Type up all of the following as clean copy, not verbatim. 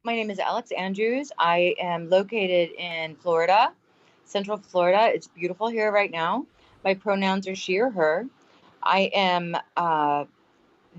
My name is Alex Andrews. I am located in Florida, Central Florida. It's beautiful here right now. My pronouns are she or her. I am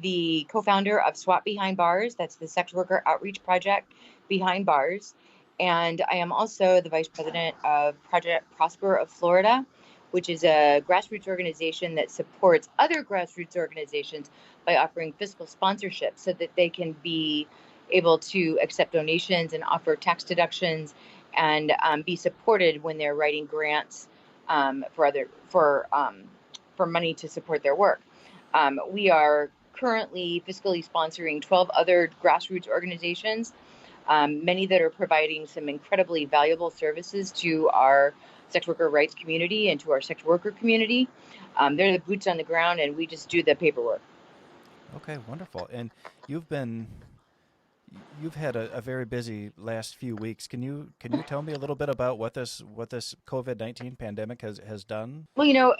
the co founder of SWAT Behind Bars. That's the sex worker outreach project behind bars. And I am also the vice president of Project Prosper of Florida, which is a grassroots organization that supports other grassroots organizations by offering fiscal sponsorship so that they can be able to accept donations and offer tax deductions and be supported when they're writing grants for money to support their work. We are currently fiscally sponsoring 12 other grassroots organizations, many that are providing some incredibly valuable services to our sex worker rights community and to our sex worker community. They're the boots on the ground, and we just do the paperwork. Okay, wonderful. And you've been you've had a very busy last few weeks. Can you tell me a little bit about what this COVID-19 pandemic has done? Well,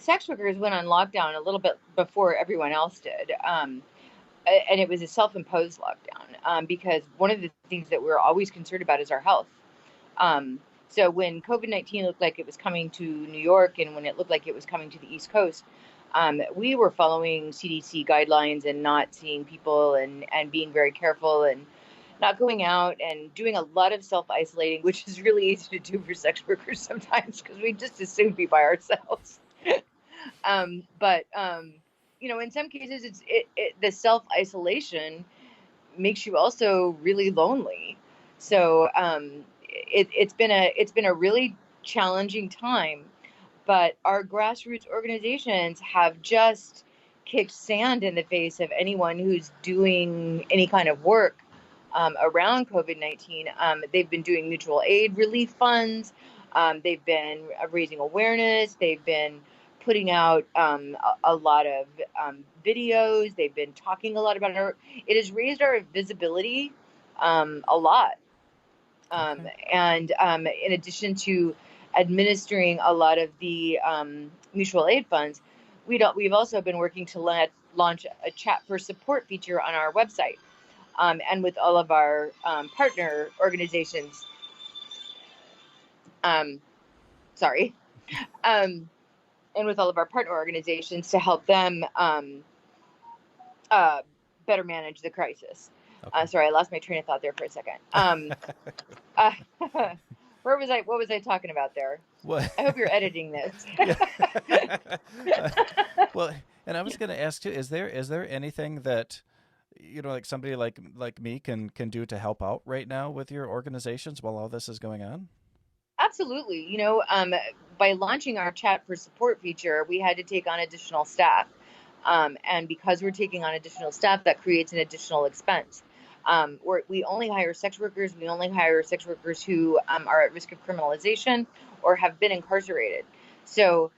sex workers went on lockdown a little bit before everyone else did. And it was a self-imposed lockdown because one of the things that we're always concerned about is our health. So when COVID-19 looked like it was coming to New York and when it looked like it was coming to the East Coast, we were following CDC guidelines and not seeing people and being very careful and not going out and doing a lot of self-isolating, which is really easy to do for sex workers sometimes because we just as soon be by ourselves. But in some cases, the self-isolation makes you also really lonely. So it's been a really challenging time, but our grassroots organizations have just kicked sand in the face of anyone who's doing any kind of work around COVID-19. They've been doing mutual aid relief funds. They've been raising awareness. They've been putting out a lot of videos. They've been talking a lot about it has raised our visibility a lot. Um, Okay. and in addition to administering a lot of the mutual aid funds, we've also been working to launch a chat for support feature on our website and with all of our partner organizations. Um, sorry. Um, and with all of our partner organizations to help them uh, better manage the crisis. Okay. Sorry, I lost my train of thought there for a second. Uh, where was I? What was I talking about there? Well, I hope you're editing this. yeah. Uh, well, and I was going to ask too, is there anything that like somebody like me can do to help out right now with your organizations while all this is going on? Absolutely. By launching our chat for support feature, we had to take on additional staff. And because we're taking on additional staff, that creates an additional expense. We only hire sex workers. We only hire sex workers who are at risk of criminalization or have been incarcerated. So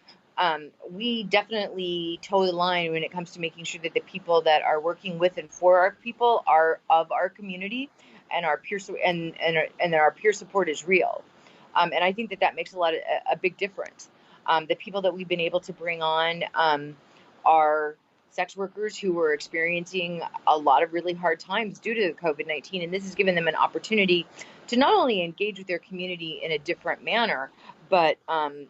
we definitely toe the line when it comes to making sure that the people that are working with and for our people are of our community and our and that our peer support is real. And I think that makes a big difference. The people that we've been able to bring on are sex workers who were experiencing a lot of really hard times due to COVID-19. And this has given them an opportunity to not only engage with their community in a different manner, but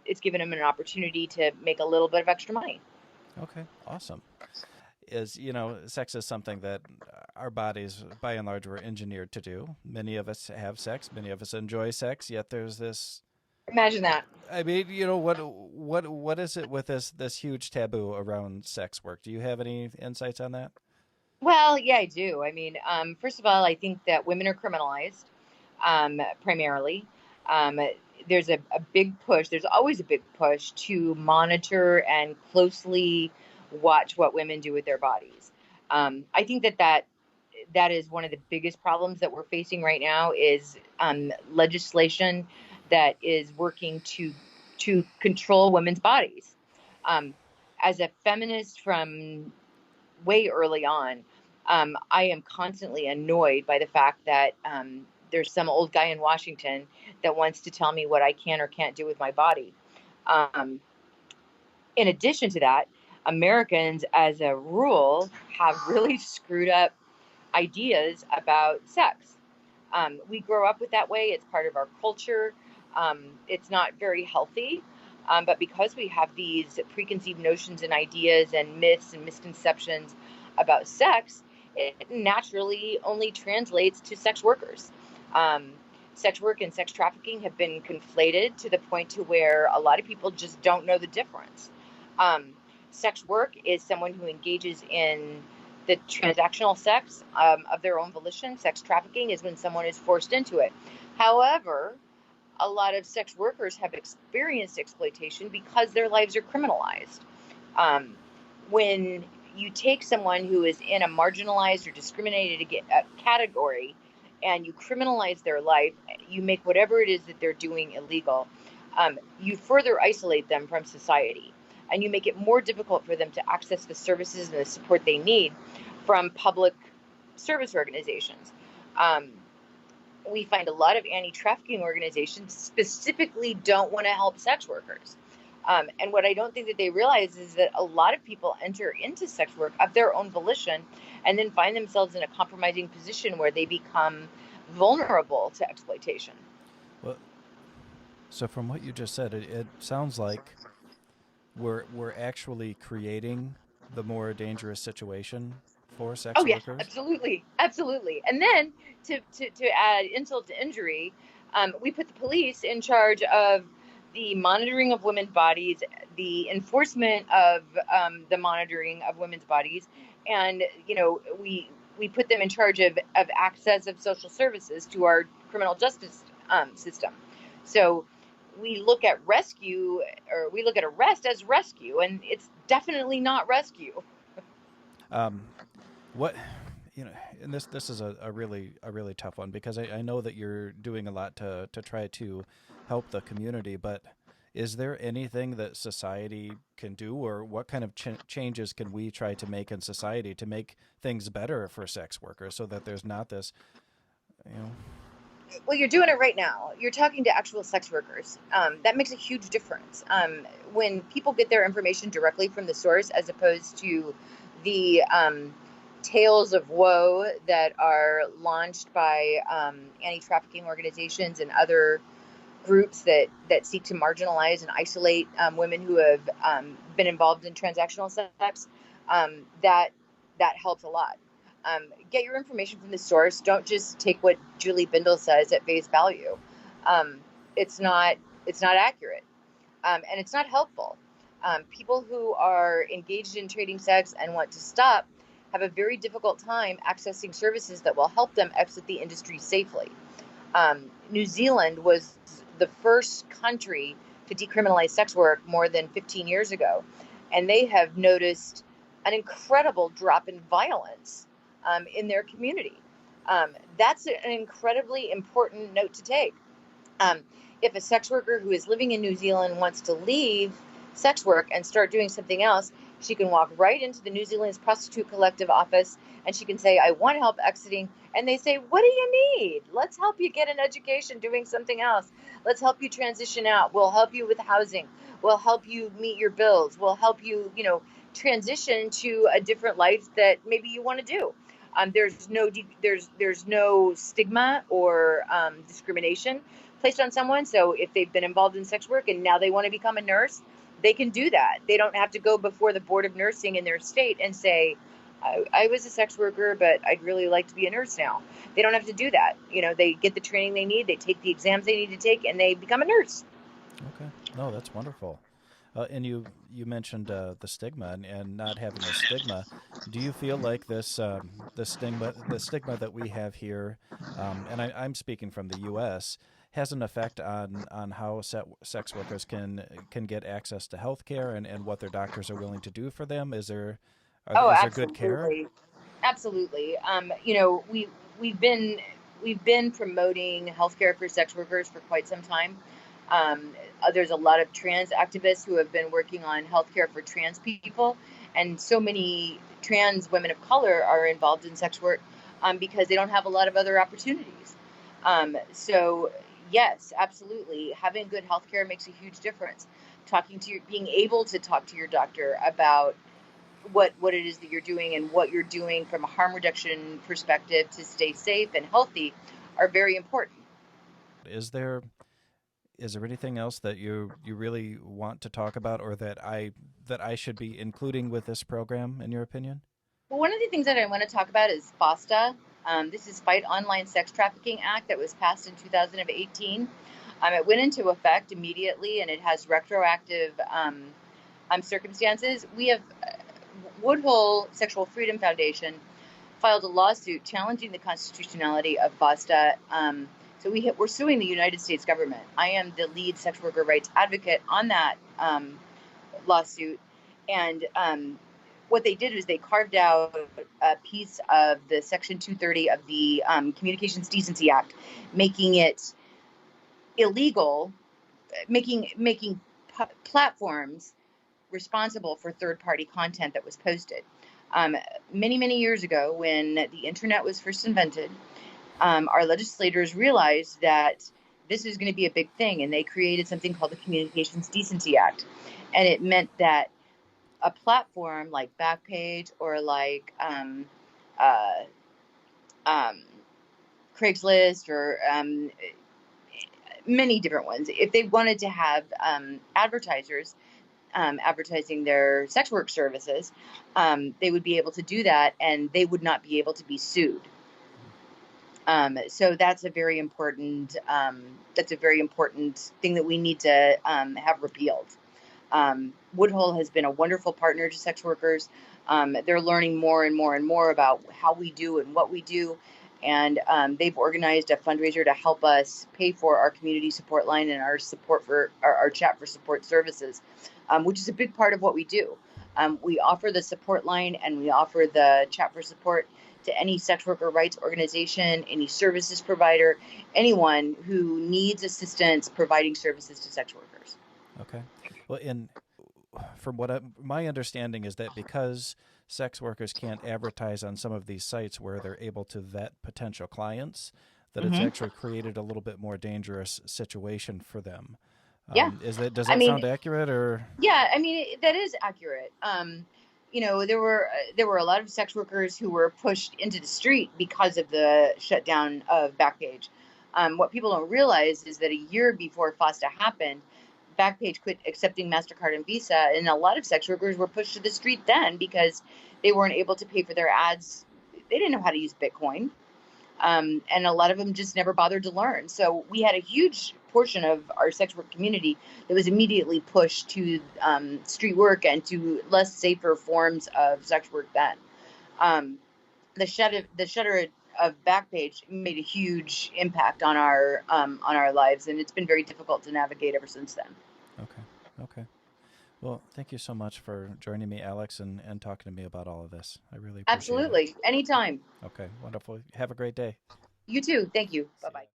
it's given them an opportunity to make a little bit of extra money. Okay, awesome. Sex is something that our bodies, by and large, were engineered to do. Many of us have sex, many of us enjoy sex, yet there's this. Imagine that. I mean, what is it with this huge taboo around sex work? Do you have any insights on that? Well, yeah, I do. I mean, first of all, I think that women are criminalized primarily. Um, there's a big push. There's always a big push to monitor and closely watch what women do with their bodies. I think that is one of the biggest problems that we're facing right now is legislation that is working to control women's bodies. Um, as a feminist from way early on, I am constantly annoyed by the fact that there's some old guy in Washington that wants to tell me what I can or can't do with my body. Um, in addition to that, Americans, as a rule, have really screwed up ideas about sex. We grow up with that way. It's part of our culture. It's not very healthy. But because we have these preconceived notions and ideas and myths and misconceptions about sex, it naturally only translates to sex workers. Um, Sex work and sex trafficking have been conflated to the point to where a lot of people just don't know the difference. Um, Sex work is someone who engages in the transactional sex of their own volition. Sex trafficking is when someone is forced into it. However, a lot of sex workers have experienced exploitation because their lives are criminalized. Um, when you take someone who is in a marginalized or discriminated category and you criminalize their life, you make whatever it is that they're doing illegal, you further isolate them from society. And you make it more difficult for them to access the services and the support they need from public service organizations. Um, we find a lot of anti-trafficking organizations specifically don't want to help sex workers. And what I don't think that they realize is that a lot of people enter into sex work of their own volition and then find themselves in a compromising position where they become vulnerable to exploitation. Well, so from what you just said, it sounds like we're actually creating the more dangerous situation for Oh sex yeah, workers. absolutely, absolutely. And then to add insult to injury, we put the police in charge of the monitoring of women's bodies, the enforcement of the monitoring of women's bodies, and we put them in charge of access of social services to our criminal justice system. So we look at rescue, or we look at arrest as rescue, and it's definitely not rescue. Um, what you know, and this is a really tough one because I know that you're doing a lot to try to help the community, but is there anything that society can do, or what kind of changes can we try to make in society to make things better for sex workers so that there's not this, you know? Well, you're doing it right now. You're talking to actual sex workers. That makes a huge difference. When people get their information directly from the source, as opposed to the tales of woe that are launched by anti-trafficking organizations and other groups that seek to marginalize and isolate women who have been involved in transactional sex, that helps a lot. Get your information from the source. Don't just take what Julie Bindel says at face value. Um, it's not it's not accurate, and it's not helpful. People who are engaged in trading sex and want to stop have a very difficult time accessing services that will help them exit the industry safely. New Zealand was the first country to decriminalize sex work more than 15 years ago, and they have noticed an incredible drop in violence in their community. That's an incredibly important note to take. Um, if a sex worker who is living in New Zealand wants to leave sex work and start doing something else, she can walk right into the New Zealand's Prostitute Collective office and she can say, I want help exiting. And they say, what do you need? Let's help you get an education doing something else. Let's help you transition out. We'll help you with housing. We'll help you meet your bills. We'll help you, transition to a different life that maybe you want to do. There's no stigma or discrimination placed on someone. So if they've been involved in sex work and now they want to become a nurse, they can do that. They don't have to go before the board of nursing in their state and say, I was a sex worker, but I'd really like to be a nurse now. They don't have to do that. They get the training they need, they take the exams they need to take, and they become a nurse. Okay, no, that's wonderful. And you mentioned the stigma and not having a stigma. Do you feel like this the stigma that we have here, and I'm speaking from the U.S., has an effect on how sex workers can get access to health care and what their doctors are willing to do for them? Oh, Is there good care? absolutely. Absolutely. We've been we've been promoting healthcare for sex workers for quite some time. There's a lot of trans activists who have been working on healthcare for trans people, and so many trans women of color are involved in sex work because they don't have a lot of other opportunities. So yes, absolutely, having good healthcare makes a huge difference. Being able to talk to your doctor about what it is that you're doing and what you're doing from a harm reduction perspective to stay safe and healthy are very important. Is there anything else that you really want to talk about, or that I should be including with this program, in your opinion? Well, one of the things that I want to talk about is FOSTA. This is Fight Online Sex Trafficking Act that was passed in 2018. It went into effect immediately, and it has retroactive circumstances. We have Woodhull Sexual Freedom Foundation filed a lawsuit challenging the constitutionality of FOSTA. We're suing the United States government. I am the lead sex worker rights advocate on that lawsuit. And what they did was they carved out a piece of the Section 230 of the Communications Decency Act, making it illegal, making platforms responsible for third-party content that was posted. Many years ago, when the internet was first invented, our legislators realized that this was going to be a big thing, and they created something called the Communications Decency Act. And it meant that a platform like Backpage or like uh, um, Craigslist or many different ones, if they wanted to have advertisers advertising their sex work services, they would be able to do that, and they would not be able to be sued. So that's a very important thing that we need to have repealed. Woodhull has been a wonderful partner to sex workers. They're learning more and more and more about how we do and what we do. And they've organized a fundraiser to help us pay for our community support line and our support for our chat for support services, which is a big part of what we do. We offer the support line and we offer the chat for support to any sex worker rights organization, any services provider, anyone who needs assistance providing services to sex workers. Okay. Well, from what my understanding is that because sex workers can't advertise on some of these sites where they're able to vet potential clients, that it's Mm-hmm. actually created a little bit more dangerous situation for them. Yeah. Does I that mean, sound accurate, or? yeah, I mean that is accurate. There were a lot of sex workers who were pushed into the street because of the shutdown of Backpage. What people don't realize is that a year before FOSTA happened, Backpage quit accepting MasterCard and Visa, and a lot of sex workers were pushed to the street then because they weren't able to pay for their ads. They didn't know how to use Bitcoin. And a lot of them just never bothered to learn. So we had a huge portion of our sex work community that was immediately pushed to street work and to less safer forms of sex work then. Um, the shutter of Backpage made a huge impact on our lives, and it's been very difficult to navigate ever since then. Okay. Okay. Well, thank you so much for joining me, Alex, and talking to me about all of this. I really appreciate it. Absolutely, anytime. Okay. Wonderful. Have a great day. You too. Thank you. Bye See bye. ya.